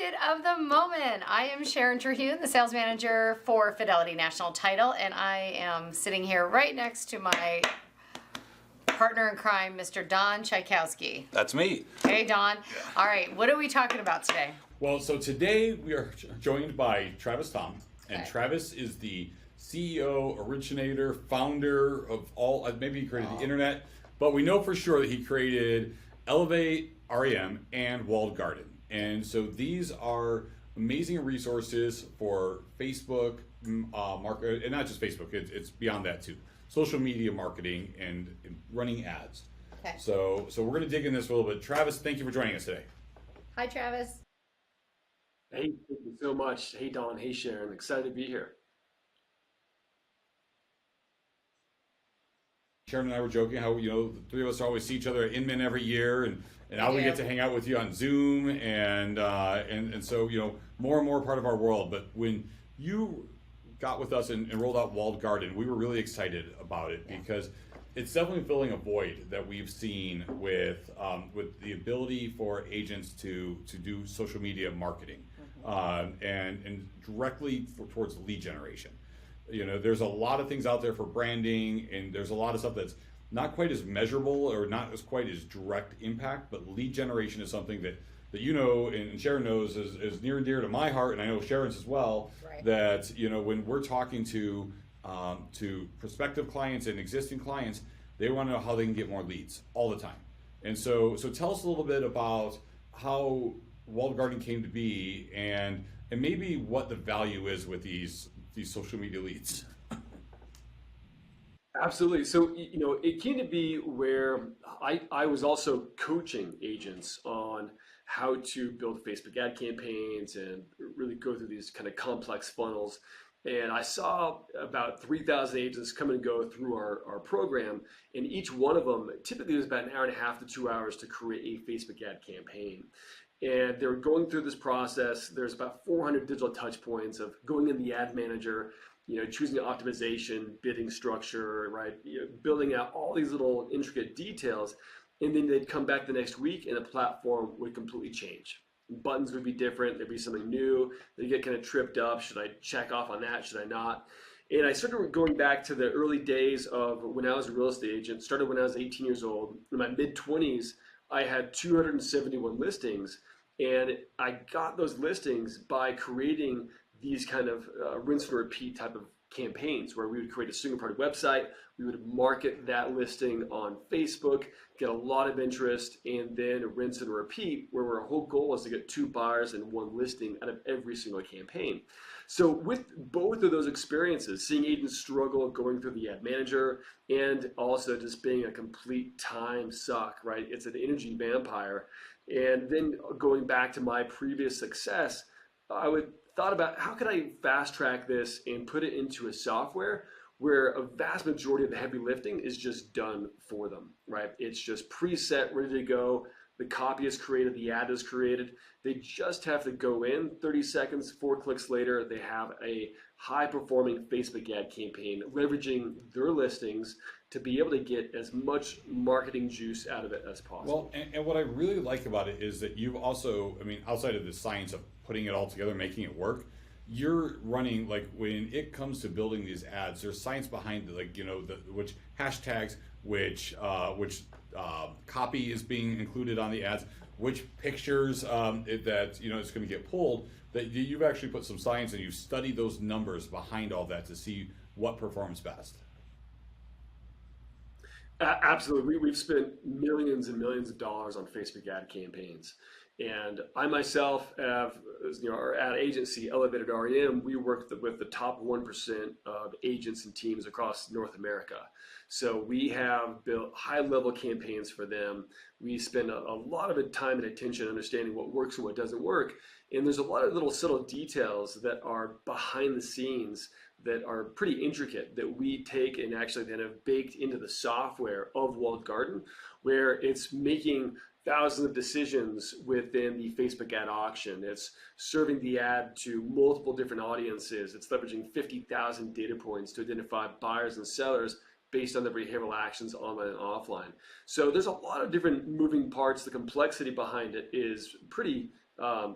Market of the Moment. I am Sharon Terhune, the sales manager for Fidelity National Title, and I am sitting here right next to my partner in crime, Mr. Don Tchaikovsky. That's me. Hey, Don. All right, what are we talking about today? Well, so today we are joined by Travis Tom, and Okay. Travis is the CEO, originator, founder of all, maybe he created the internet, but we know for sure that he created Elevate, REM, and Walled Garden. And so these are amazing resources for Facebook, market, and not just Facebook, it's beyond that too. Social media marketing and running ads. Okay. So we're going to dig in this a little bit. Travis, thank you for joining us today. Hi, Travis. Hey, thank you so much. Hey, Don. Hey, Sharon. Excited to be here. Sharon and I were joking how, the three of us always see each at Inman every year, and now we do. get to hang out with you on Zoom, and so, more and more part of our world. But when you got with us and rolled out Walled Garden, we were really excited about it because it's definitely filling a void that we've seen with the ability for agents to do social media marketing, and directly towards lead generation. There's a lot of things out there for branding, and there's a lot of stuff that's not quite as measurable or not as quite as direct impact, but lead generation is something that and Sharon knows is near and dear to my heart, and I know Sharon's as well. Right. That when we're talking to prospective clients and existing clients, they want to know how they can get more leads all the time. And so tell us a little bit about how Walled Garden came to be, and maybe what the value is with these social media leads. Absolutely. So, it came to be where I was also coaching agents on how to build Facebook ad campaigns and really go through these kind of complex funnels. And I saw about 3,000 agents come and go through our program, and each one of them typically was about an hour and a half to 2 hours to create a Facebook ad campaign. And they were going through this process. There's about 400 digital touch points of going in the ad manager, choosing the optimization, bidding structure, right? Building out all these little intricate details. And then they'd come back the next week and the platform would completely change. Buttons would be different. There'd be something new. They'd get kind of tripped up. Should I check off on that? Should I not? And I started going back to the early days of when I was a real estate agent. Started when I was 18 years old. In my mid-20s, I had 271 listings. And I got those listings by creating these kind of rinse and repeat type of campaigns where we would create a single product website, we would market that listing on Facebook, get a lot of interest, and then rinse and repeat, where our whole goal is to get 2 buyers and 1 listing out of every single campaign. So with both of those experiences, seeing agents struggle going through the ad manager and also just being a complete time suck, right? It's an energy vampire. And then going back to my previous success, I thought about how could I fast track this and put it into a software where a vast majority of the heavy lifting is just done for them, right? It's just preset, ready to go. The copy is created, the ad is created. They just have to go in 30 seconds, 4 clicks later, they have a high performing Facebook ad campaign, leveraging their listings to be able to get as much marketing juice out of it as possible. Well, and what I really like about it is that you've also, outside of the science of putting it all together, making it work, you're running, like, when it comes to building these ads, there's science behind it, like, which hashtags, which copy is being included on the ads, which pictures that it's going to get pulled. That you've actually put some science and you've studied those numbers behind all that to see what performs best. Absolutely. We've spent millions and millions of dollars on Facebook ad campaigns. And I myself have, our ad agency, Elevated REM, we work with the top 1% of agents and teams across North America. So we have built high-level campaigns for them. We spend a lot of time and attention understanding what works and what doesn't work. And there's a lot of little subtle details that are behind the scenes that are pretty intricate that we take and actually then have baked into the software of Walled Garden, where it's making thousands of decisions within the Facebook ad auction. It's serving the ad to multiple different audiences. It's leveraging 50,000 data points to identify buyers and sellers based on their behavioral actions online and offline. So there's a lot of different moving parts. The complexity behind it is pretty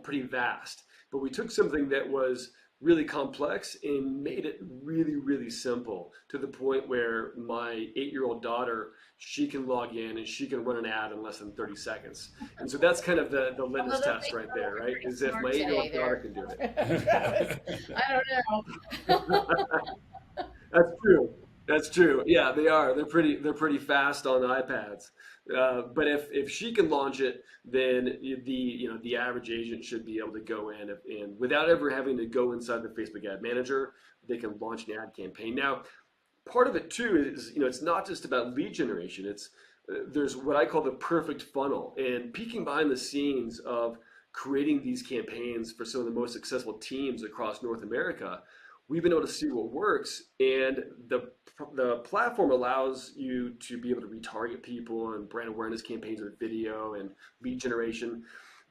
pretty vast. But we took something that was really complex and made it really, really simple to the point where my 8-year-old daughter, she can log in and she can run an ad in less than 30 seconds. And so that's kind of the litmus Although test they right are there, right? pretty Is if smart my today, 8-year-old daughter they're- can do it. I don't know. That's true. That's true. Yeah, they are. They're pretty fast on iPads. But if she can launch it, then the average agent should be able to go in and without ever having to go inside the Facebook Ad Manager, they can launch an ad campaign. Now, part of it too is it's not just about lead generation. It's there's what I call the perfect funnel, and peeking behind the scenes of creating these campaigns for some of the most successful teams across North America. We've been able to see what works, and the platform allows you to be able to retarget people and brand awareness campaigns with video and lead generation.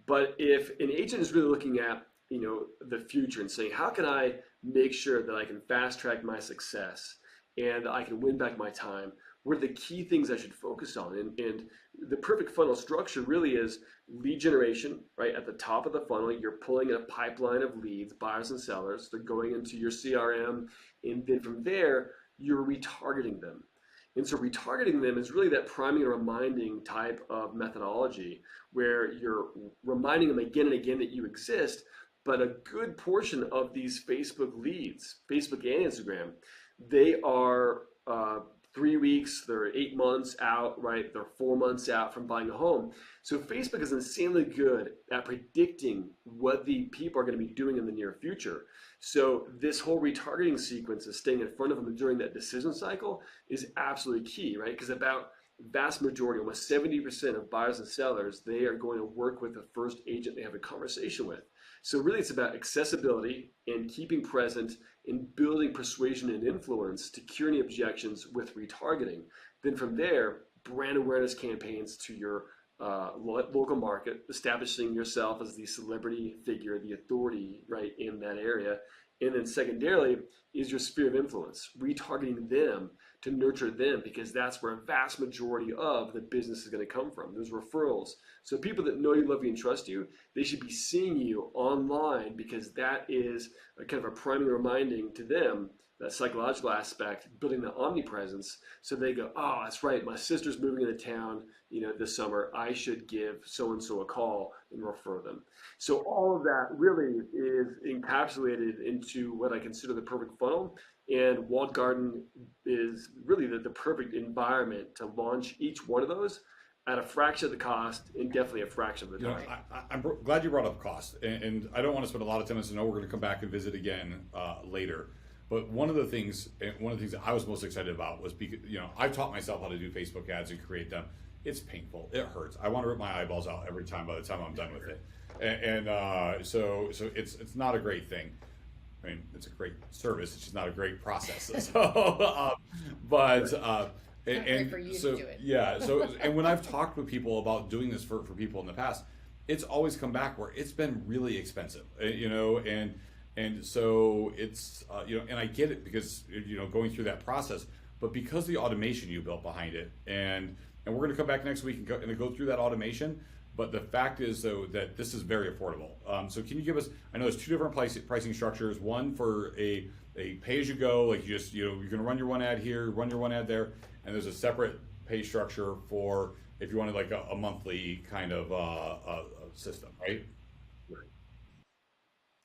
But if an agent is really looking at the future and saying, how can I make sure that I can fast track my success and I can win back my time? What are the key things I should focus on? And the perfect funnel structure really is lead generation, right? At the top of the funnel, you're pulling in a pipeline of leads, buyers and sellers. They're going into your CRM. And then from there, you're retargeting them. And so retargeting them is really that priming and reminding type of methodology where you're reminding them again and again that you exist. But a good portion of these Facebook leads, Facebook and Instagram, they are 3 weeks, they're 8 months out, right? They're 4 months out from buying a home. So Facebook is insanely good at predicting what the people are going to be doing in the near future. So this whole retargeting sequence of staying in front of them during that decision cycle is absolutely key, right? Because about vast majority, almost 70% of buyers and sellers, they are going to work with the first agent they have a conversation with. So really it's about accessibility and keeping present and building persuasion and influence to cure any objections with retargeting. Then from there, brand awareness campaigns to your local market, establishing yourself as the celebrity figure, the authority, right, in that area. And then secondarily is your sphere of influence, retargeting them to nurture them, because that's where a vast majority of the business is going to come from, those referrals. So people that know you, love you, and trust you, they should be seeing you online, because that is a kind of a priming reminding to them, that psychological aspect, building the omnipresence, so they go, oh, that's right, my sister's moving into town, this summer, I should give so-and-so a call and refer them. So all of that really is encapsulated into what I consider the perfect funnel. And walled garden is really the perfect environment to launch each one of those at a fraction of the cost and definitely a fraction of the time. I'm glad you brought up cost, and I don't want to spend a lot of time on this. I know we're going to come back and visit again later. But one of the things that I was most excited about was because I've taught myself how to do Facebook ads and create them. It's painful. It hurts. I want to rip my eyeballs out every time by the time I'm done with it. So it's not a great thing. I mean, it's a great service. It's just not a great process. So, Great for you to do it. yeah. So, and when I've talked with people about doing this for people in the past, it's always come back where it's been really expensive, and so it's and I get it because going through that process, but because the automation you built behind it, and we're going to come back next week and go through that automation. But the fact is, though, that this is very affordable. So can you give us? I know there's two different pricing structures. One for a pay-as-you-go, like you're going to run your one ad here, run your one ad there, and there's a separate pay structure for if you wanted like a monthly kind of system, right?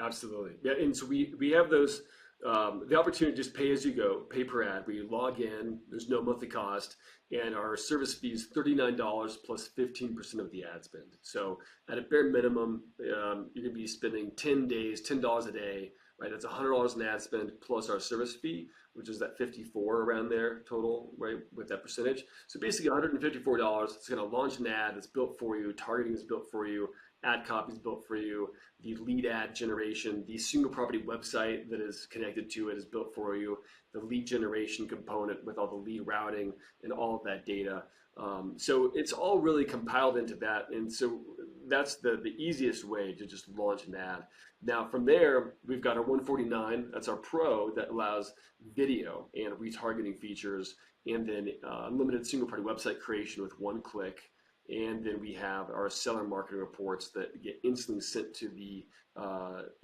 Absolutely. Yeah, and so we have those the opportunity to just pay as you go, pay per ad, where you log in, there's no monthly cost, and our service fee is $39 plus 15% of the ad spend. So at a bare minimum, you're going to be spending 10 days, $10 a day, right? That's $100 in ad spend plus our service fee, which is that 54 around there total, right, with that percentage. So basically $154, it's going to launch an ad that's built for you, targeting is built for you, ad copy is built for you, the lead ad generation, the single property website that is connected to it is built for you, the lead generation component with all the lead routing and all of that data. So it's all really compiled into that. And so that's the easiest way to just launch an ad. Now from there, we've got our 149, that's our pro that allows video and retargeting features, and then unlimited single party website creation with one click. And then we have our seller marketing reports that get instantly sent to the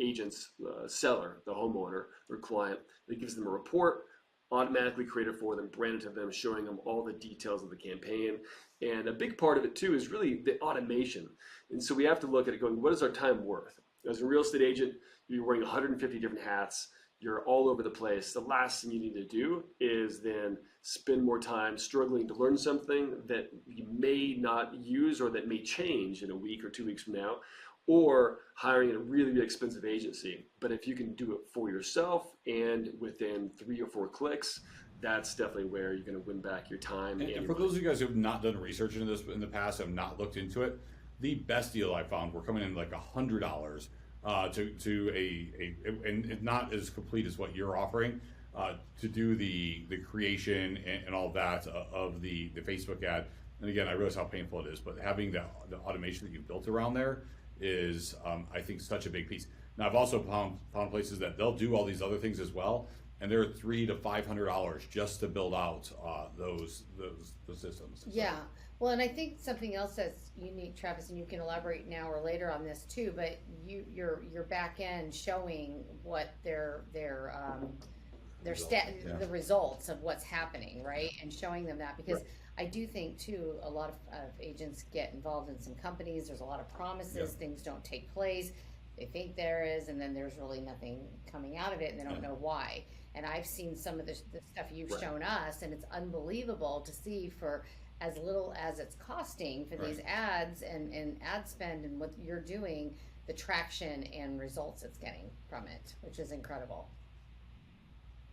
agent's seller, the homeowner or client. That gives them a report, automatically created for them, branded to them, showing them all the details of the campaign. And a big part of it too is really the automation. And so we have to look at it going, what is our time worth? As a real estate agent, you're wearing 150 different hats. You're all over the place. The last thing you need to do is then spend more time struggling to learn something that you may not use or that may change in a week or 2 weeks from now, or hiring a really, really expensive agency. But if you can do it for yourself and within 3 or 4 clicks, that's definitely where you're going to win back your time. And for those of you guys who have not done research into this in the past, have not looked into it, the best deal I found were coming in like $100 to and not as complete as what you're offering, to do the creation and all that of the Facebook ad. And again, I realize how painful it is, but having the automation that you've built around there is, I think, such a big piece. Now, I've also found places that they'll do all these other things as well, and they're $300 to $500 just to build out those systems. Yeah. Well, and I think something else that's unique, Travis, and you can elaborate now or later on this too, but your back end showing what the results of what's happening, right? And showing them that, because I do think too, a lot of agents get involved in some companies. There's a lot of promises, things don't take place. They think there is, and then there's really nothing coming out of it, and they don't know why. And I've seen some of the stuff you've shown us, and it's unbelievable to see for as little as it's costing for these ads and ad spend and what you're doing, the traction and results it's getting from it, which is incredible.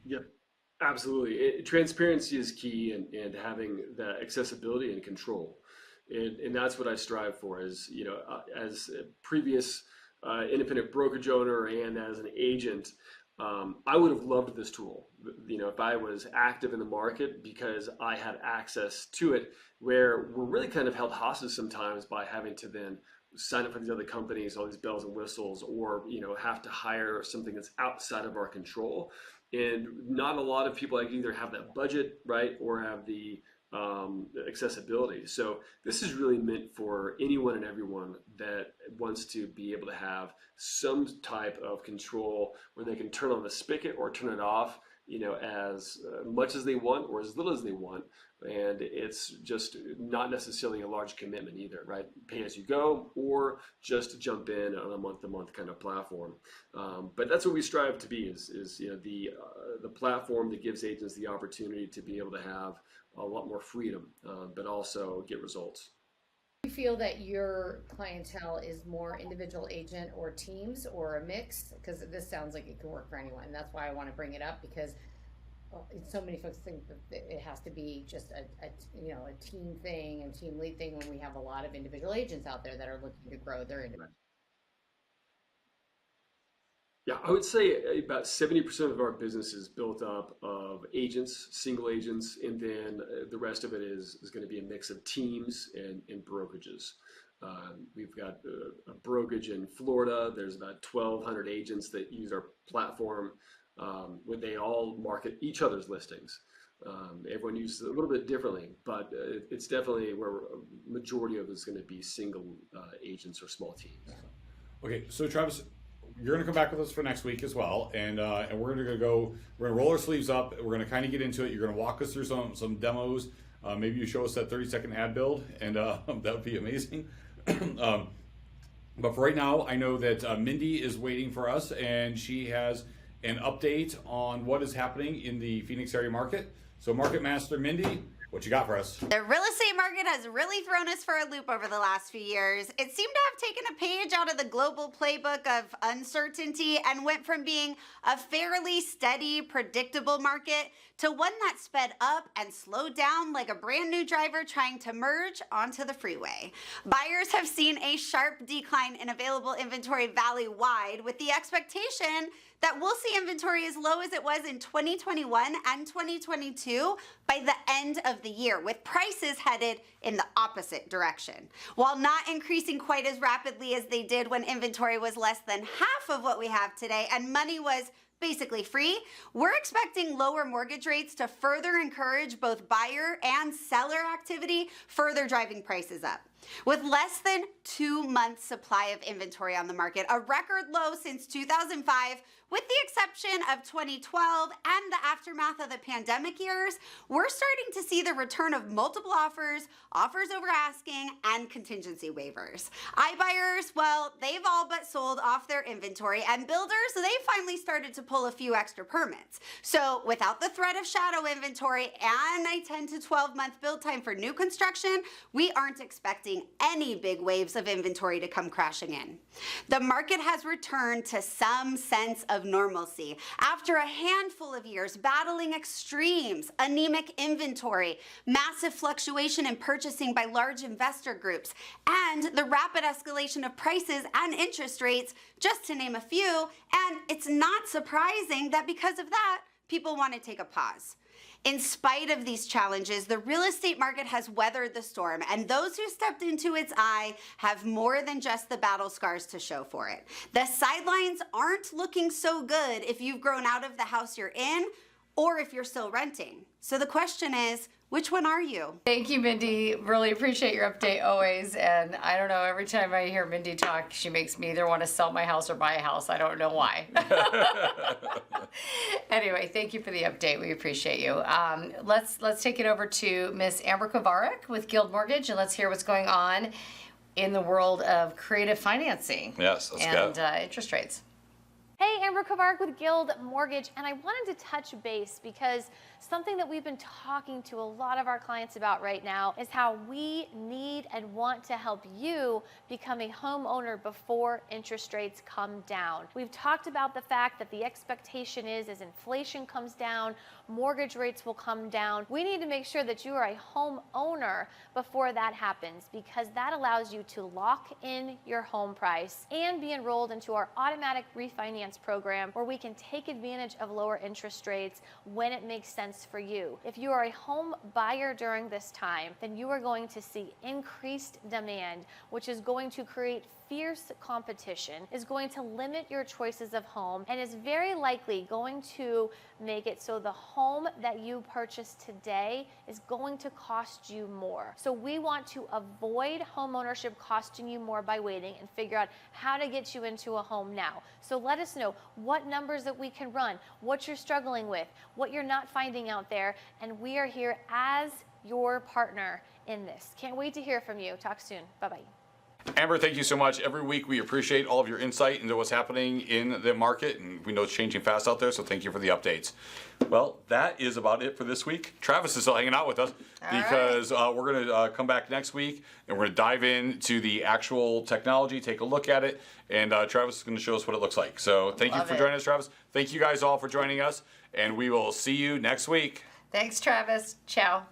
Yep, absolutely. Transparency is key, and having that accessibility and control. And that's what I strive for, is, as a previous independent brokerage owner and as an agent, I would have loved this tool, if I was active in the market, because I had access to it, where we're really kind of held hostage sometimes by having to then sign up for these other companies, all these bells and whistles, or, have to hire something that's outside of our control. And not a lot of people either have that budget, right, or have the accessibility. So this is really meant for anyone and everyone that wants to be able to have some type of control where they can turn on the spigot or turn it off, as much as they want or as little as they want. And it's just not necessarily a large commitment either, right? Pay as you go, or just jump in on a month-to-month kind of platform. But that's what we strive to be, is the platform that gives agents the opportunity to be able to have a lot more freedom, but also get results. Do you feel that your clientele is more individual agent or teams or a mix? Because this sounds like it can work for anyone. That's why I want to bring it up, because so many folks think that it has to be just a team thing and team lead thing, when we have a lot of individual agents out there that are looking to grow their individual. Yeah, I would say about 70% of our business is built up of agents, single agents, and then the rest of it is going to be a mix of teams and brokerages. We've got a brokerage in Florida. There's about 1,200 agents that use our platform, where they all market each other's listings. Everyone uses it a little bit differently, but it's definitely where a majority of it is going to be single agents or small teams. Okay, so Travis, you're going to come back with us for next week as well, and we're going to roll our sleeves up. We're going to kind of get into it. You're going to walk us through some demos. Maybe you show us that 30-second ad build, and that would be amazing. But for right now, I know that Mindy is waiting for us, and she has an update on what is happening in the Phoenix area market. So Market Master Mindy, what you got for us? The real estate market has really thrown us for a loop over the last few years. It seemed to have taken a page out of the global playbook of uncertainty and went from being a fairly steady, predictable market to one that sped up and slowed down like a brand new driver trying to merge onto the freeway. Buyers have seen a sharp decline in available inventory valley-wide, with the expectation that we'll see inventory as low as it was in 2021 and 2022 by the end of the year, with prices headed in the opposite direction. While not increasing quite as rapidly as they did when inventory was less than half of what we have today and money was basically free, we're expecting lower mortgage rates to further encourage both buyer and seller activity, further driving prices up. With less than 2 months supply of inventory on the market, a record low since 2005, with the exception of 2012 and the aftermath of the pandemic years, we're starting to see the return of multiple offers, offers over asking, and contingency waivers. iBuyers, well, they've all but sold off their inventory, and builders, they finally started to pull a few extra permits. So without the threat of shadow inventory and a 10 to 12 month build time for new construction, we aren't expecting any big waves of inventory to come crashing in. The market has returned to some sense of normalcy after a handful of years battling extremes, anemic inventory, massive fluctuation in purchasing by large investor groups, and the rapid escalation of prices and interest rates, just to name a few. And it's not surprising that because of that, people want to take a pause. In spite of these challenges, the real estate market has weathered the storm, and those who stepped into its eye have more than just the battle scars to show for it. The sidelines aren't looking so good if you've grown out of the house you're in or if you're still renting. So the question is, which one are you? Thank you, Mindy. Really appreciate your update always. And I don't know, every time I hear Mindy talk, she makes me either want to sell my house or buy a house. I don't know why. Anyway, thank you for the update. We appreciate you. Let's take it over to Miss Amber Kovarik with Guild Mortgage, and let's hear what's going on in the world of creative financing. Yes, let's go. And interest rates. Hey, Amber Kovarik with Guild Mortgage, and I wanted to touch base because something that we've been talking to a lot of our clients about right now is how we need and want to help you become a homeowner before interest rates come down. We've talked about the fact that the expectation is as inflation comes down, mortgage rates will come down. We need to make sure that you are a homeowner before that happens, because that allows you to lock in your home price and be enrolled into our automatic refinance program, where we can take advantage of lower interest rates when it makes sense for you. If you are a home buyer during this time, then you are going to see increased demand, which is going to create fierce competition, is going to limit your choices of home, and is very likely going to make it so the home that you purchase today is going to cost you more. So we want to avoid home ownership costing you more by waiting and figure out how to get you into a home now. So let us know what numbers that we can run, what you're struggling with, what you're not finding out there, and we are here as your partner in this. Can't wait to hear from you. Talk soon. Bye-bye. Amber, thank you so much. Every week we appreciate all of your insight into what's happening in the market, and we know it's changing fast out there, so thank you for the updates. Well, that is about it for this week. Travis is still hanging out with us because we're going to come back next week, and we're going to dive into the actual technology, take a look at it, and Travis is going to show us what it looks like. So thank you for joining us, Travis. Thank you guys all for joining us, and we will see you next week. Thanks, Travis. Ciao.